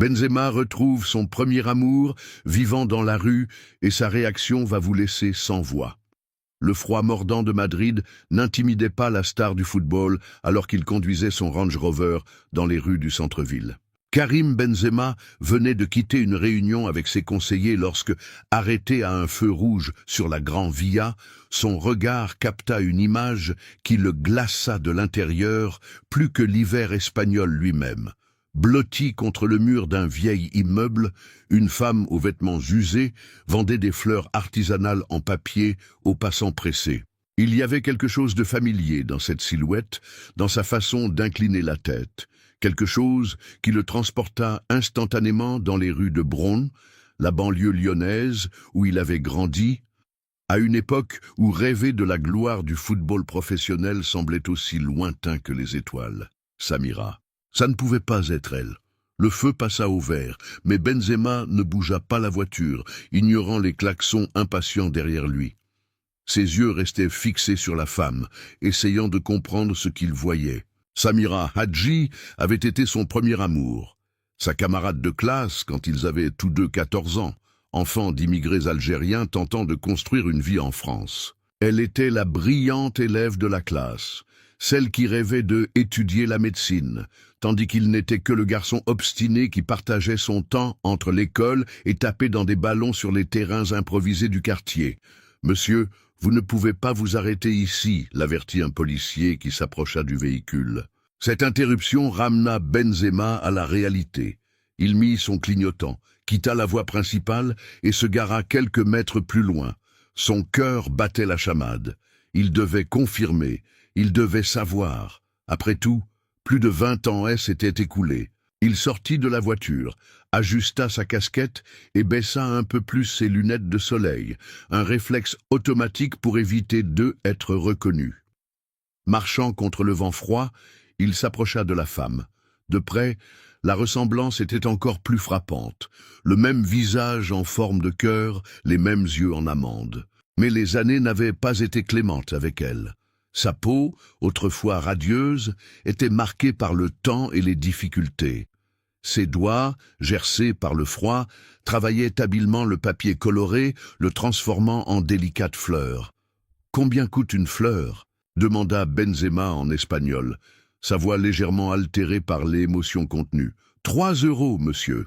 Benzema retrouve son premier amour, vivant dans la rue, et sa réaction va vous laisser sans voix. Le froid mordant de Madrid n'intimidait pas la star du football alors qu'il conduisait son Range Rover dans les rues du centre-ville. Karim Benzema venait de quitter une réunion avec ses conseillers lorsque, arrêté à un feu rouge sur la Gran Via, son regard capta une image qui le glaça de l'intérieur plus que l'hiver espagnol lui-même. Blotti contre le mur d'un vieil immeuble, une femme aux vêtements usés vendait des fleurs artisanales en papier aux passants pressés. Il y avait quelque chose de familier dans cette silhouette, dans sa façon d'incliner la tête. Quelque chose qui le transporta instantanément dans les rues de Bron, la banlieue lyonnaise où il avait grandi, à une époque où rêver de la gloire du football professionnel semblait aussi lointain que les étoiles. Samira. Ça ne pouvait pas être elle. Le feu passa au vert, mais Benzema ne bougea pas la voiture, ignorant les klaxons impatients derrière lui. Ses yeux restaient fixés sur la femme, essayant de comprendre ce qu'il voyait. Samira Hadji avait été son premier amour. Sa camarade de classe quand ils avaient tous deux 14 ans, enfants d'immigrés algériens tentant de construire une vie en France. Elle était la brillante élève de la classe, celle qui rêvait de étudier la médecine, tandis qu'il n'était que le garçon obstiné qui partageait son temps entre l'école et tapait dans des ballons sur les terrains improvisés du quartier. « Monsieur, vous ne pouvez pas vous arrêter ici », l'avertit un policier qui s'approcha du véhicule. Cette interruption ramena Benzema à la réalité. Il mit son clignotant, quitta la voie principale et se gara quelques mètres plus loin. Son cœur battait la chamade. Il devait confirmer, il devait savoir. Après tout, plus de 20 ans s'étaient écoulés. Il sortit de la voiture, ajusta sa casquette et baissa un peu plus ses lunettes de soleil, un réflexe automatique pour éviter d'être reconnu. Marchant contre le vent froid, il s'approcha de la femme. De près, la ressemblance était encore plus frappante. Le même visage en forme de cœur, les mêmes yeux en amande. Mais les années n'avaient pas été clémentes avec elle. Sa peau, autrefois radieuse, était marquée par le temps et les difficultés. Ses doigts, gercés par le froid, travaillaient habilement le papier coloré, le transformant en délicates fleurs. « Combien coûte une fleur ?» demanda Benzema en espagnol, sa voix légèrement altérée par l'émotion contenue. « 3 €, monsieur »,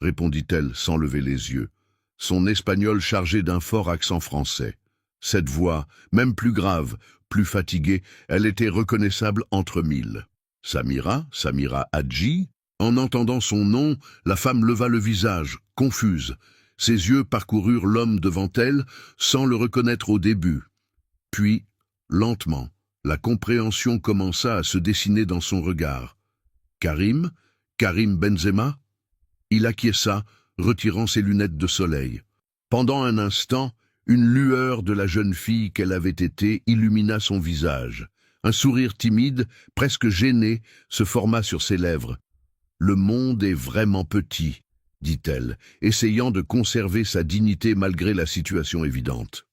répondit-elle sans lever les yeux, son espagnol chargé d'un fort accent français. Cette voix, même plus grave, plus fatiguée, elle était reconnaissable entre mille. Samira Hadji. En entendant son nom, la femme leva le visage, confuse. Ses yeux parcoururent l'homme devant elle, sans le reconnaître au début. Puis, lentement, la compréhension commença à se dessiner dans son regard. Karim Benzema? Il acquiesça, retirant ses lunettes de soleil. Pendant un instant, une lueur de la jeune fille qu'elle avait été illumina son visage. Un sourire timide, presque gêné, se forma sur ses lèvres. « Le monde est vraiment petit », dit-elle, essayant de conserver sa dignité malgré la situation évidente.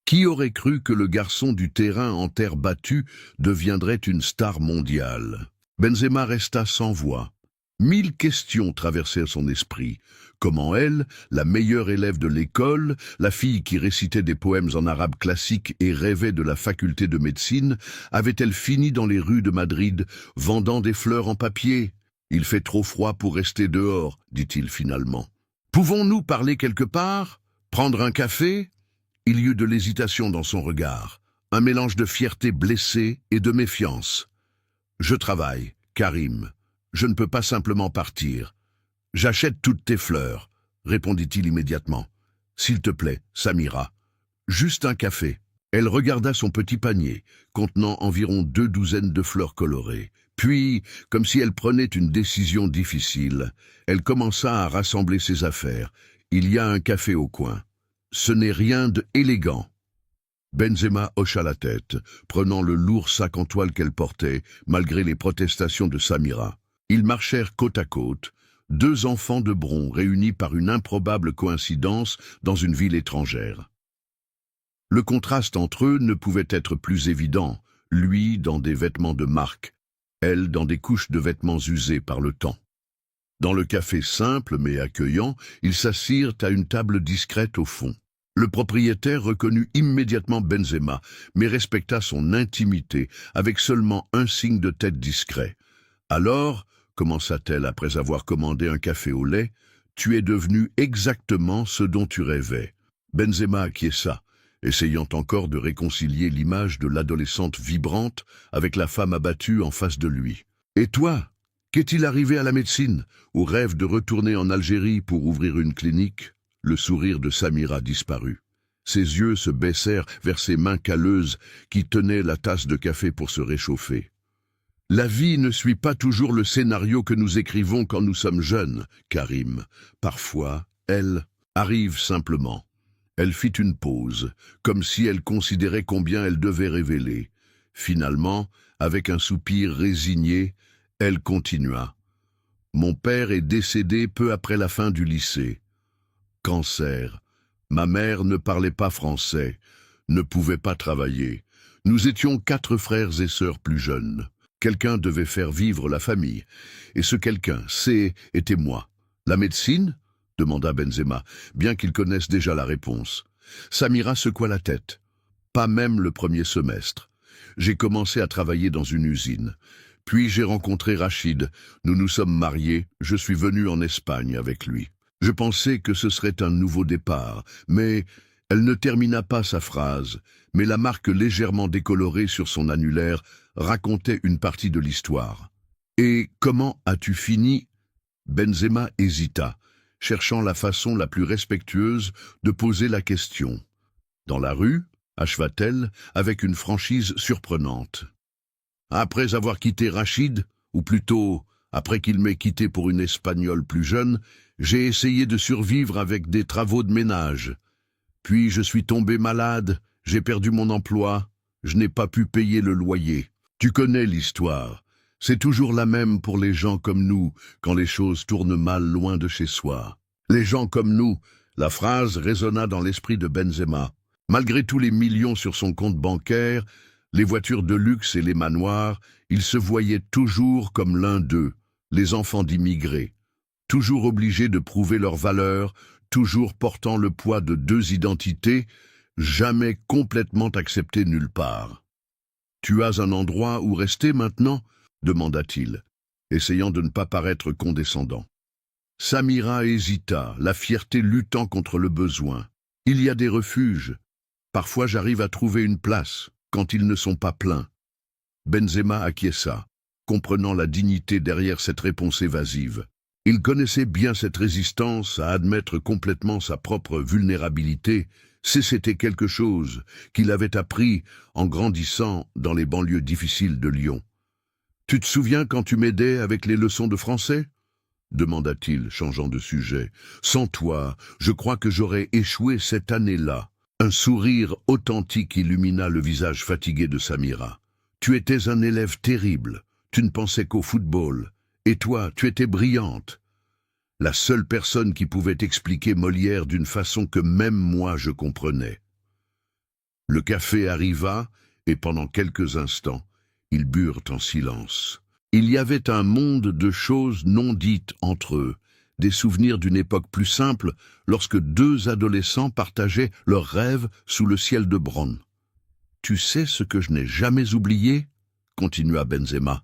Qui aurait cru que le garçon du terrain en terre battue deviendrait une star mondiale? Benzema resta sans voix. 1000 questions traversèrent son esprit. Comment elle, la meilleure élève de l'école, la fille qui récitait des poèmes en arabe classique et rêvait de la faculté de médecine, avait-elle fini dans les rues de Madrid, vendant des fleurs en papier? « Il fait trop froid pour rester dehors », dit-il finalement. « Pouvons-nous parler quelque part? Prendre un café ?» Il y eut de l'hésitation dans son regard, un mélange de fierté blessée et de méfiance. « Je travaille, Karim. Je ne peux pas simplement partir. J'achète toutes tes fleurs, » répondit-il immédiatement. « S'il te plaît, Samira. Juste un café. » Elle regarda son petit panier, contenant environ 2 douzaines de fleurs colorées. Puis, comme si elle prenait une décision difficile, elle commença à rassembler ses affaires. Il y a un café au coin. Ce n'est rien d'élégant. Benzema hocha la tête, prenant le lourd sac en toile qu'elle portait, malgré les protestations de Samira. Ils marchèrent côte à côte, 2 enfants de Bron réunis par une improbable coïncidence dans une ville étrangère. Le contraste entre eux ne pouvait être plus évident, lui dans des vêtements de marque, elle dans des couches de vêtements usés par le temps. Dans le café simple mais accueillant, ils s'assirent à une table discrète au fond. Le propriétaire reconnut immédiatement Benzema, mais respecta son intimité, avec seulement un signe de tête discret. « Alors, commença-t-elle après avoir commandé un café au lait, tu es devenu exactement ce dont tu rêvais. » Benzema acquiesça, essayant encore de réconcilier l'image de l'adolescente vibrante avec la femme abattue en face de lui. « Et toi, qu'est-il arrivé à la médecine, au rêve de retourner en Algérie pour ouvrir une clinique ?» Le sourire de Samira disparut. Ses yeux se baissèrent vers ses mains calleuses qui tenaient la tasse de café pour se réchauffer. « La vie ne suit pas toujours le scénario que nous écrivons quand nous sommes jeunes, Karim. Parfois, elle arrive simplement. » Elle fit une pause, comme si elle considérait combien elle devait révéler. Finalement, avec un soupir résigné, elle continua. « Mon père est décédé peu après la fin du lycée. Cancer. Ma mère ne parlait pas français, ne pouvait pas travailler. Nous étions 4 frères et sœurs plus jeunes. Quelqu'un devait faire vivre la famille. Et ce quelqu'un, était moi. La médecine ? Demanda Benzema, bien qu'il connaisse déjà la réponse. Samira secoua la tête. Pas même le premier semestre. J'ai commencé à travailler dans une usine. Puis j'ai rencontré Rachid. Nous nous sommes mariés. Je suis venu en Espagne avec lui. Je pensais que ce serait un nouveau départ, mais elle ne termina pas sa phrase, mais la marque légèrement décolorée sur son annulaire racontait une partie de l'histoire. « Et comment as-tu fini ?» Benzema hésita, cherchant la façon la plus respectueuse de poser la question. « Dans la rue ?» acheva-t-elle, avec une franchise surprenante. « Après avoir quitté Rachid, ou plutôt après qu'il m'ait quitté pour une Espagnole plus jeune, j'ai essayé de survivre avec des travaux de ménage. Puis je suis tombé malade, j'ai perdu mon emploi, je n'ai pas pu payer le loyer. Tu connais l'histoire. C'est toujours la même pour les gens comme nous, quand les choses tournent mal loin de chez soi. Les gens comme nous, la phrase résonna dans l'esprit de Benzema. Malgré tous les millions sur son compte bancaire, les voitures de luxe et les manoirs, il se voyait toujours comme l'un d'eux, les enfants d'immigrés. Toujours obligés de prouver leur valeur, toujours portant le poids de 2 identités, jamais complètement acceptés nulle part. « Tu as un endroit où rester maintenant ?» demanda-t-il, essayant de ne pas paraître condescendant. Samira hésita, la fierté luttant contre le besoin. « Il y a des refuges. Parfois j'arrive à trouver une place, quand ils ne sont pas pleins. » Benzema acquiesça, comprenant la dignité derrière cette réponse évasive. Il connaissait bien cette résistance à admettre complètement sa propre vulnérabilité, c'était quelque chose qu'il avait appris en grandissant dans les banlieues difficiles de Lyon. « Tu te souviens quand tu m'aidais avec les leçons de français ?» demanda-t-il, changeant de sujet. « Sans toi, je crois que j'aurais échoué cette année-là. » Un sourire authentique illumina le visage fatigué de Samira. « Tu étais un élève terrible, tu ne pensais qu'au football. Et toi, tu étais brillante. » La seule personne qui pouvait expliquer Molière d'une façon que même moi je comprenais. Le café arriva, et pendant quelques instants, ils burent en silence. Il y avait un monde de choses non dites entre eux, des souvenirs d'une époque plus simple, lorsque 2 adolescents partageaient leurs rêves sous le ciel de Bronn. « Tu sais ce que je n'ai jamais oublié ?» continua Benzema.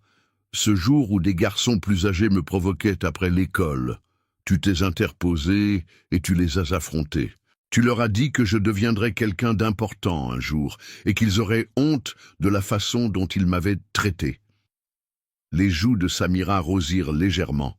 « Ce jour où des garçons plus âgés me provoquaient après l'école. Tu t'es interposé et tu les as affrontés. Tu leur as dit que je deviendrais quelqu'un d'important un jour et qu'ils auraient honte de la façon dont ils m'avaient traité. » Les joues de Samira rosirent légèrement,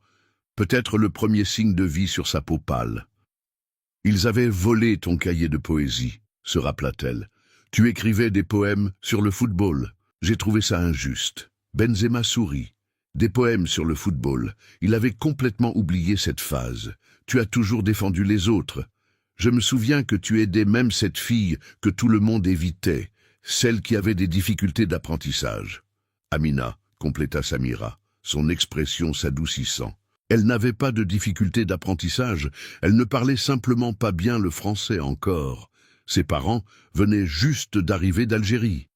peut-être le premier signe de vie sur sa peau pâle. « Ils avaient volé ton cahier de poésie, » se rappela-t-elle. « Tu écrivais des poèmes sur le football. J'ai trouvé ça injuste. » Benzema sourit. Des poèmes sur le football. Il avait complètement oublié cette phase. Tu as toujours défendu les autres. Je me souviens que tu aidais même cette fille que tout le monde évitait, celle qui avait des difficultés d'apprentissage. Amina, compléta Samira, son expression s'adoucissant. Elle n'avait pas de difficultés d'apprentissage, elle ne parlait simplement pas bien le français encore. Ses parents venaient juste d'arriver d'Algérie.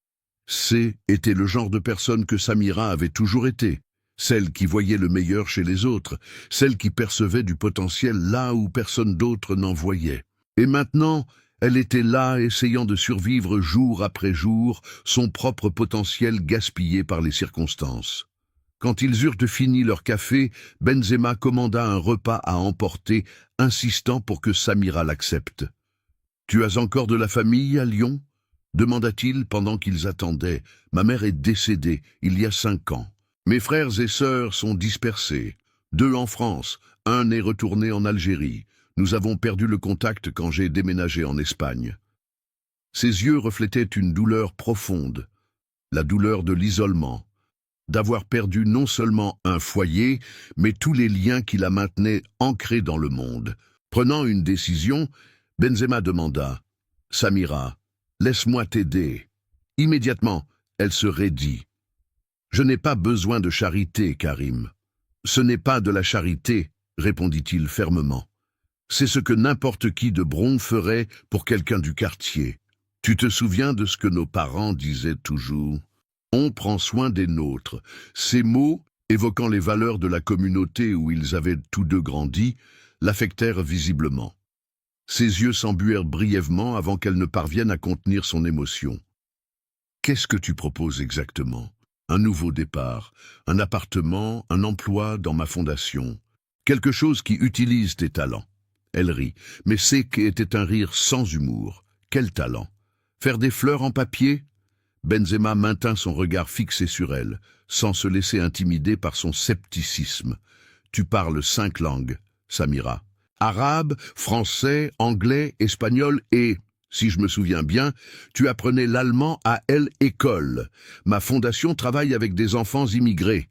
Était le genre de personne que Samira avait toujours été. celle qui voyait le meilleur chez les autres, celle qui percevait du potentiel là où personne d'autre n'en voyait. Et maintenant, elle était là, essayant de survivre jour après jour, son propre potentiel gaspillé par les circonstances. Quand ils eurent fini leur café, Benzema commanda un repas à emporter, insistant pour que Samira l'accepte. « Tu as encore de la famille à Lyon ?» demanda-t-il pendant qu'ils attendaient. « Ma mère est décédée, il y a 5 ans. Mes frères et sœurs sont dispersés. 2 en France, un est retourné en Algérie. Nous avons perdu le contact quand j'ai déménagé en Espagne. » Ses yeux reflétaient une douleur profonde, la douleur de l'isolement, d'avoir perdu non seulement un foyer, mais tous les liens qui la maintenaient ancrée dans le monde. Prenant une décision, Benzema demanda « Samira, laisse-moi t'aider. » Immédiatement, elle se raidit. « Je n'ai pas besoin de charité, Karim. »« Ce n'est pas de la charité, » répondit-il fermement. « C'est ce que n'importe qui de Bron ferait pour quelqu'un du quartier. Tu te souviens de ce que nos parents disaient toujours ? On prend soin des nôtres. » Ces mots, évoquant les valeurs de la communauté où ils avaient tous deux grandi, l'affectèrent visiblement. Ses yeux s'embuèrent brièvement avant qu'elle ne parvienne à contenir son émotion. « Qu'est-ce que tu proposes exactement ? Un nouveau départ, un appartement, un emploi dans ma fondation. Quelque chose qui utilise tes talents. » Elle rit, mais c'était un rire sans humour. Quel talent ? Faire des fleurs en papier ? Benzema maintint son regard fixé sur elle, sans se laisser intimider par son scepticisme. « Tu parles 5 langues, Samira. Arabe, français, anglais, espagnol et, si je me souviens bien, tu apprenais l'allemand à l'école. Ma fondation travaille avec des enfants immigrés.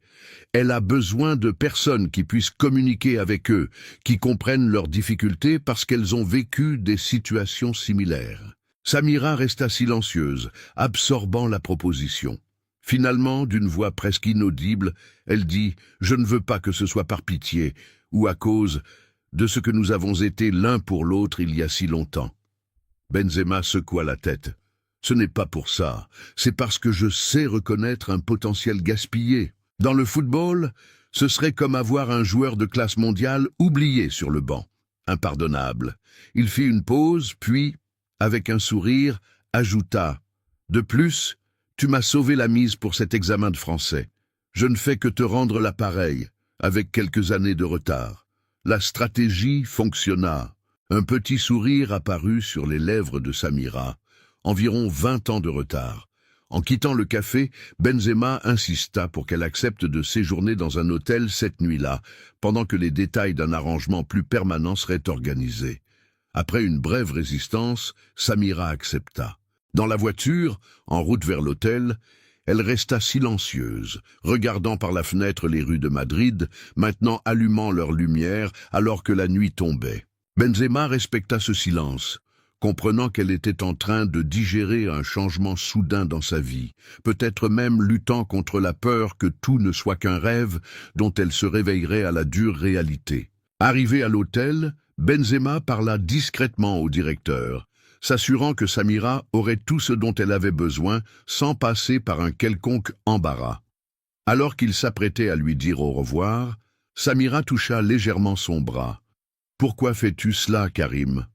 Elle a besoin de personnes qui puissent communiquer avec eux, qui comprennent leurs difficultés parce qu'elles ont vécu des situations similaires. » Samira resta silencieuse, absorbant la proposition. Finalement, d'une voix presque inaudible, elle dit « Je ne veux pas que ce soit par pitié, ou à cause de ce que nous avons été l'un pour l'autre il y a si longtemps. » Benzema secoua la tête. « Ce n'est pas pour ça, c'est parce que je sais reconnaître un potentiel gaspillé. Dans le football, ce serait comme avoir un joueur de classe mondiale oublié sur le banc. Impardonnable. » Il fit une pause, puis, avec un sourire, ajouta « De plus, tu m'as sauvé la mise pour cet examen de français. Je ne fais que te rendre l'appareil, avec quelques années de retard. » La stratégie fonctionna. Un petit sourire apparut sur les lèvres de Samira. Environ 20 ans de retard. En quittant le café, Benzema insista pour qu'elle accepte de séjourner dans un hôtel cette nuit-là, pendant que les détails d'un arrangement plus permanent seraient organisés. Après une brève résistance, Samira accepta. Dans la voiture, en route vers l'hôtel, elle resta silencieuse, regardant par la fenêtre les rues de Madrid, maintenant allumant leurs lumières alors que la nuit tombait. Benzema respecta ce silence, comprenant qu'elle était en train de digérer un changement soudain dans sa vie, peut-être même luttant contre la peur que tout ne soit qu'un rêve dont elle se réveillerait à la dure réalité. Arrivée à l'hôtel, Benzema parla discrètement au directeur, s'assurant que Samira aurait tout ce dont elle avait besoin sans passer par un quelconque embarras. Alors qu'il s'apprêtait à lui dire au revoir, Samira toucha légèrement son bras. « Pourquoi fais-tu cela, Karim ?»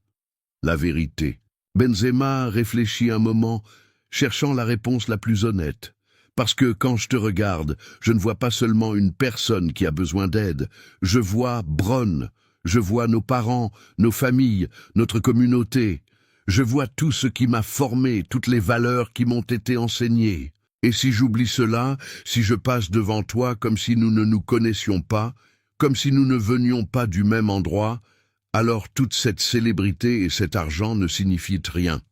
La vérité. Benzema réfléchit un moment, cherchant la réponse la plus honnête. « Parce que quand je te regarde, je ne vois pas seulement une personne qui a besoin d'aide. Je vois Bron, je vois nos parents, nos familles, notre communauté. Je vois tout ce qui m'a formé, toutes les valeurs qui m'ont été enseignées. Et si j'oublie cela, si je passe devant toi comme si nous ne nous connaissions pas, comme si nous ne venions pas du même endroit, alors toute cette célébrité et cet argent ne signifient rien. »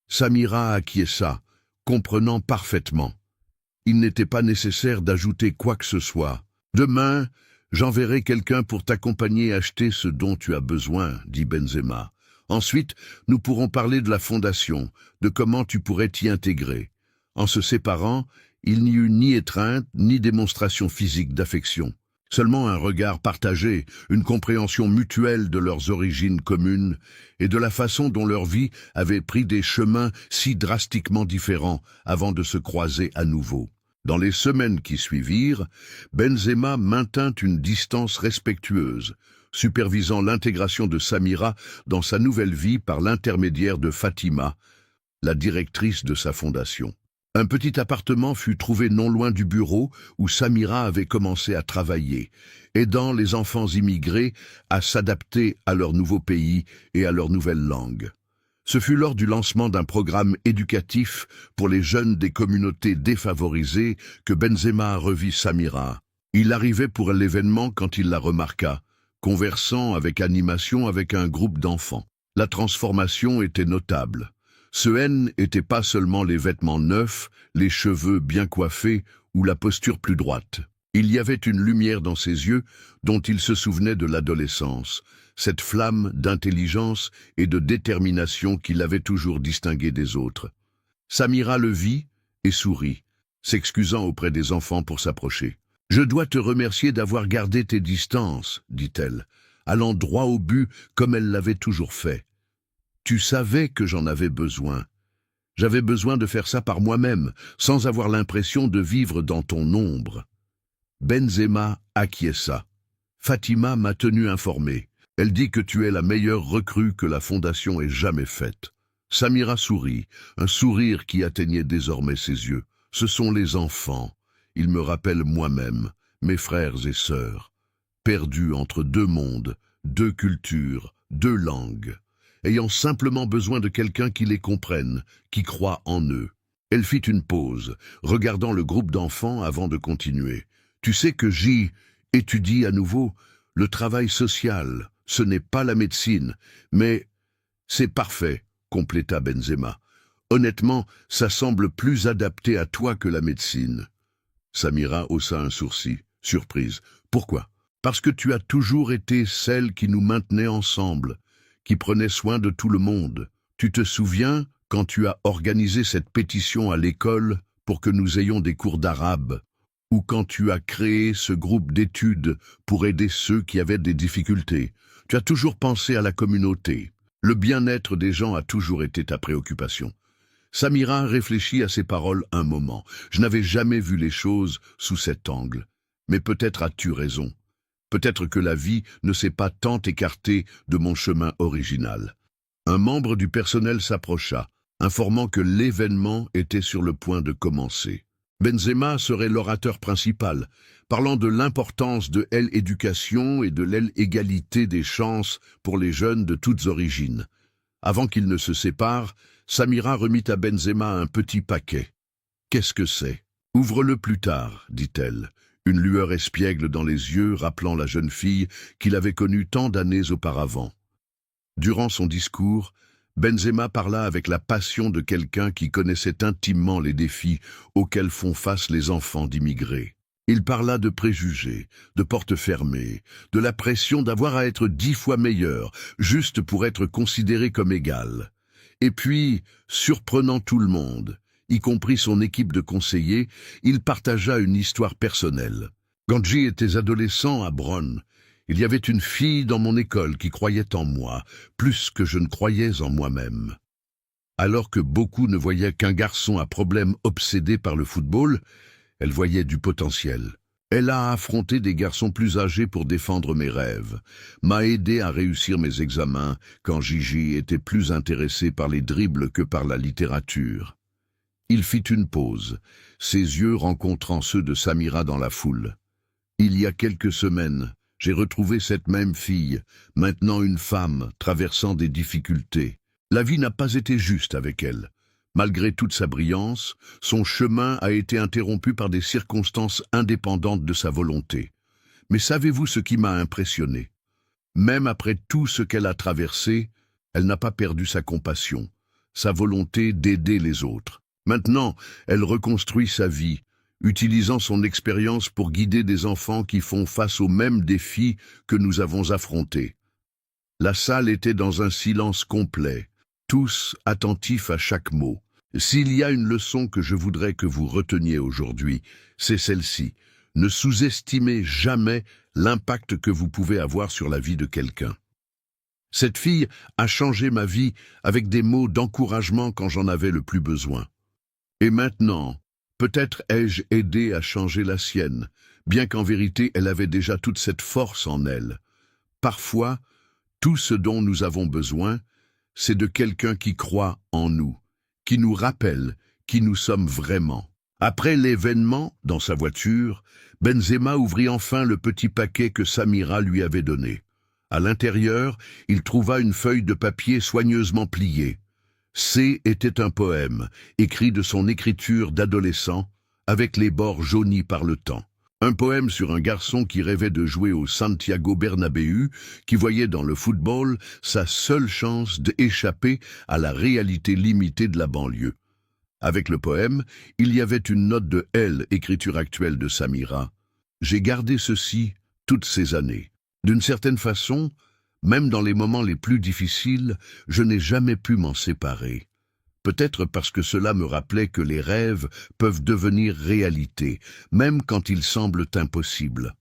Samira acquiesça, comprenant parfaitement. Il n'était pas nécessaire d'ajouter quoi que ce soit. « Demain, j'enverrai quelqu'un pour t'accompagner acheter ce dont tu as besoin, » dit Benzema. « Ensuite, nous pourrons parler de la fondation, de comment tu pourrais t'y intégrer. » En se séparant, il n'y eut ni étreinte, ni démonstration physique d'affection. Seulement un regard partagé, une compréhension mutuelle de leurs origines communes et de la façon dont leur vie avait pris des chemins si drastiquement différents avant de se croiser à nouveau. Dans les semaines qui suivirent, Benzema maintint une distance respectueuse, supervisant l'intégration de Samira dans sa nouvelle vie par l'intermédiaire de Fatima, la directrice de sa fondation. Un petit appartement fut trouvé non loin du bureau où Samira avait commencé à travailler, aidant les enfants immigrés à s'adapter à leur nouveau pays et à leur nouvelle langue. Ce fut lors du lancement d'un programme éducatif pour les jeunes des communautés défavorisées que Benzema revit Samira. Il arrivait pour l'événement quand il la remarqua, conversant avec animation avec un groupe d'enfants. La transformation était notable. Ce N n'était pas seulement les vêtements neufs, les cheveux bien coiffés ou la posture plus droite. Il y avait une lumière dans ses yeux dont il se souvenait de l'adolescence, cette flamme d'intelligence et de détermination qui l'avait toujours distingué des autres. Samira le vit et sourit, s'excusant auprès des enfants pour s'approcher. « Je dois te remercier d'avoir gardé tes distances, dit-elle, allant droit au but comme elle l'avait toujours fait. Tu savais que j'en avais besoin. J'avais besoin de faire ça par moi-même, sans avoir l'impression de vivre dans ton ombre. » Benzema acquiesça. « Fatima m'a tenu informé. Elle dit que tu es la meilleure recrue que la fondation ait jamais faite. » Samira sourit, un sourire qui atteignait désormais ses yeux. « Ce sont les enfants. Ils me rappellent moi-même, mes frères et sœurs, perdus entre deux mondes, deux cultures, deux langues, ayant simplement besoin de quelqu'un qui les comprenne, qui croit en eux. » Elle fit une pause, regardant le groupe d'enfants avant de continuer. « Tu sais que j'y étudie à nouveau le travail social. Ce n'est pas la médecine, mais c'est parfait, » compléta Benzema. « Honnêtement, ça semble plus adapté à toi que la médecine. » Samira haussa un sourcil, surprise. « Pourquoi ? » « Parce que tu as toujours été celle qui nous maintenait ensemble, qui prenait soin de tout le monde. Tu te souviens quand tu as organisé cette pétition à l'école pour que nous ayons des cours d'arabe, ou quand tu as créé ce groupe d'études pour aider ceux qui avaient des difficultés. Tu as toujours pensé à la communauté. Le bien-être des gens a toujours été ta préoccupation. » Samira réfléchit à ces paroles un moment. « Je n'avais jamais vu les choses sous cet angle. Mais peut-être as-tu raison. Peut-être que la vie ne s'est pas tant écartée de mon chemin original. » Un membre du personnel s'approcha, informant que l'événement était sur le point de commencer. Benzema serait l'orateur principal, parlant de l'importance de l'éducation et de l'égalité des chances pour les jeunes de toutes origines. Avant qu'ils ne se séparent, Samira remit à Benzema un petit paquet. « Qu'est-ce que c'est ? Ouvre-le plus tard, dit-elle, une lueur espiègle dans les yeux rappelant la jeune fille qu'il avait connue tant d'années auparavant. Durant son discours, Benzema parla avec la passion de quelqu'un qui connaissait intimement les défis auxquels font face les enfants d'immigrés. Il parla de préjugés, de portes fermées, de la pression d'avoir à être 10 fois meilleur, juste pour être considéré comme égal. Et puis, surprenant tout le monde, y compris son équipe de conseillers, il partagea une histoire personnelle. Quand j'étais adolescent à Bronn, il y avait une fille dans mon école qui croyait en moi, plus que je ne croyais en moi-même. Alors que beaucoup ne voyaient qu'un garçon à problème obsédé par le football, elle voyait du potentiel. Elle a affronté des garçons plus âgés pour défendre mes rêves, m'a aidé à réussir mes examens quand Gigi était plus intéressé par les dribbles que par la littérature. Il fit une pause, ses yeux rencontrant ceux de Samira dans la foule. Il y a quelques semaines, j'ai retrouvé cette même fille, maintenant une femme, traversant des difficultés. La vie n'a pas été juste avec elle. Malgré toute sa brillance, son chemin a été interrompu par des circonstances indépendantes de sa volonté. Mais savez-vous ce qui m'a impressionné ? Même après tout ce qu'elle a traversé, elle n'a pas perdu sa compassion, sa volonté d'aider les autres. Maintenant, elle reconstruit sa vie, utilisant son expérience pour guider des enfants qui font face aux mêmes défis que nous avons affrontés. La salle était dans un silence complet, tous attentifs à chaque mot. S'il y a une leçon que je voudrais que vous reteniez aujourd'hui, c'est celle-ci. Ne sous-estimez jamais l'impact que vous pouvez avoir sur la vie de quelqu'un. Cette fille a changé ma vie avec des mots d'encouragement quand j'en avais le plus besoin. Et maintenant, Peut-être ai-je aidé à changer la sienne, bien qu'en vérité elle avait déjà toute cette force en elle. Parfois, tout ce dont nous avons besoin, c'est de quelqu'un qui croit en nous, qui nous rappelle qui nous sommes vraiment. Après l'événement, dans sa voiture, Benzema ouvrit enfin le petit paquet que Samira lui avait donné. À l'intérieur, il trouva une feuille de papier soigneusement pliée. C était un poème, écrit de son écriture d'adolescent, avec les bords jaunis par le temps. Un poème sur un garçon qui rêvait de jouer au Santiago Bernabéu, qui voyait dans le football sa seule chance d'échapper à la réalité limitée de la banlieue. Avec le poème, il y avait une note de L, écriture actuelle de Samira. J'ai gardé ceci toutes ces années. D'une certaine façon, même dans les moments les plus difficiles, je n'ai jamais pu m'en séparer. Peut-être parce que cela me rappelait que les rêves peuvent devenir réalité, même quand ils semblent impossibles.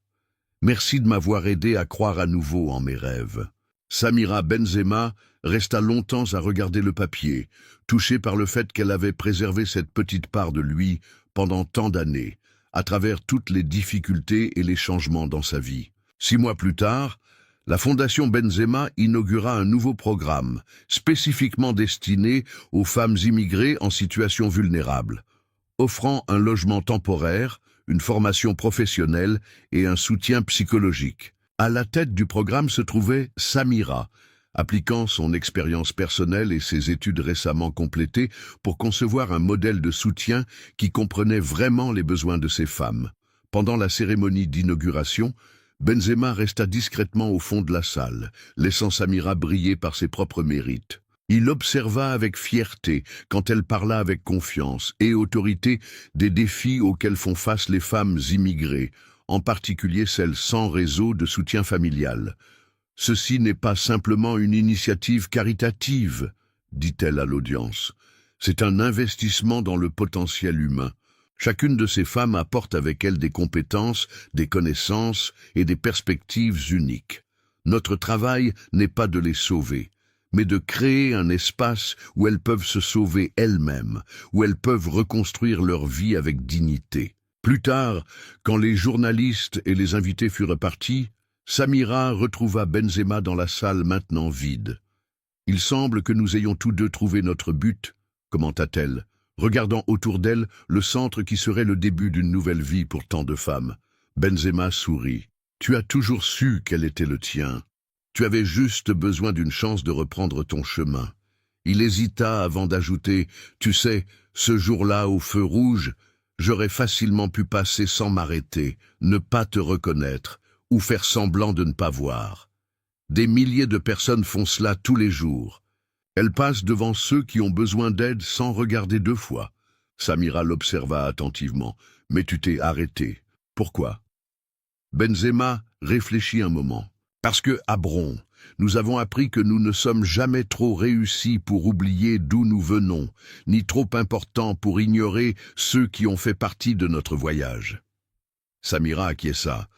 Merci de m'avoir aidé à croire à nouveau en mes rêves. Samira Benzema resta longtemps à regarder le papier, touchée par le fait qu'elle avait préservé cette petite part de lui pendant tant d'années, à travers toutes les difficultés et les changements dans sa vie. 6 mois plus tard, la Fondation Benzema inaugura un nouveau programme, spécifiquement destiné aux femmes immigrées en situation vulnérable, offrant un logement temporaire, une formation professionnelle et un soutien psychologique. À la tête du programme se trouvait Samira, appliquant son expérience personnelle et ses études récemment complétées pour concevoir un modèle de soutien qui comprenait vraiment les besoins de ces femmes. Pendant la cérémonie d'inauguration, Benzema resta discrètement au fond de la salle, laissant Samira briller par ses propres mérites. Il observa avec fierté quand elle parla avec confiance et autorité des défis auxquels font face les femmes immigrées, en particulier celles sans réseau de soutien familial. « Ceci n'est pas simplement une initiative caritative, dit-elle à l'audience. C'est un investissement dans le potentiel humain. Chacune de ces femmes apporte avec elle des compétences, des connaissances et des perspectives uniques. Notre travail n'est pas de les sauver, mais de créer un espace où elles peuvent se sauver elles-mêmes, où elles peuvent reconstruire leur vie avec dignité. » Plus tard, quand les journalistes et les invités furent partis, Samira retrouva Benzema dans la salle maintenant vide. « Il semble que nous ayons tous deux trouvé notre but, » commenta-t-elle, regardant autour d'elle le centre qui serait le début d'une nouvelle vie pour tant de femmes. Benzema sourit. « Tu as toujours su quel était le tien. Tu avais juste besoin d'une chance de reprendre ton chemin. » Il hésita avant d'ajouter « Tu sais, ce jour-là au feu rouge, j'aurais facilement pu passer sans m'arrêter, ne pas te reconnaître ou faire semblant de ne pas voir. Des milliers de personnes font cela tous les jours. Elles passent devant ceux qui ont besoin d'aide sans regarder 2 fois. » Samira l'observa attentivement. « Mais tu t'es arrêté. Pourquoi ?» Benzema réfléchit un moment. « Parce que, à Bron, nous avons appris que nous ne sommes jamais trop réussis pour oublier d'où nous venons, ni trop importants pour ignorer ceux qui ont fait partie de notre voyage. » Samira acquiesça,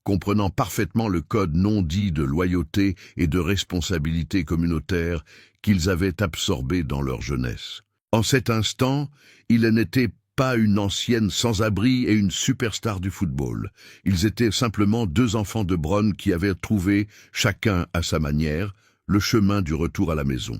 comprenant parfaitement le code non dit de loyauté et de responsabilité communautaire qu'ils avaient absorbé dans leur jeunesse. En cet instant, ils n'étaient pas une ancienne sans-abri et une superstar du football. Ils étaient simplement 2 enfants de Bron qui avaient trouvé, chacun à sa manière, le chemin du retour à la maison.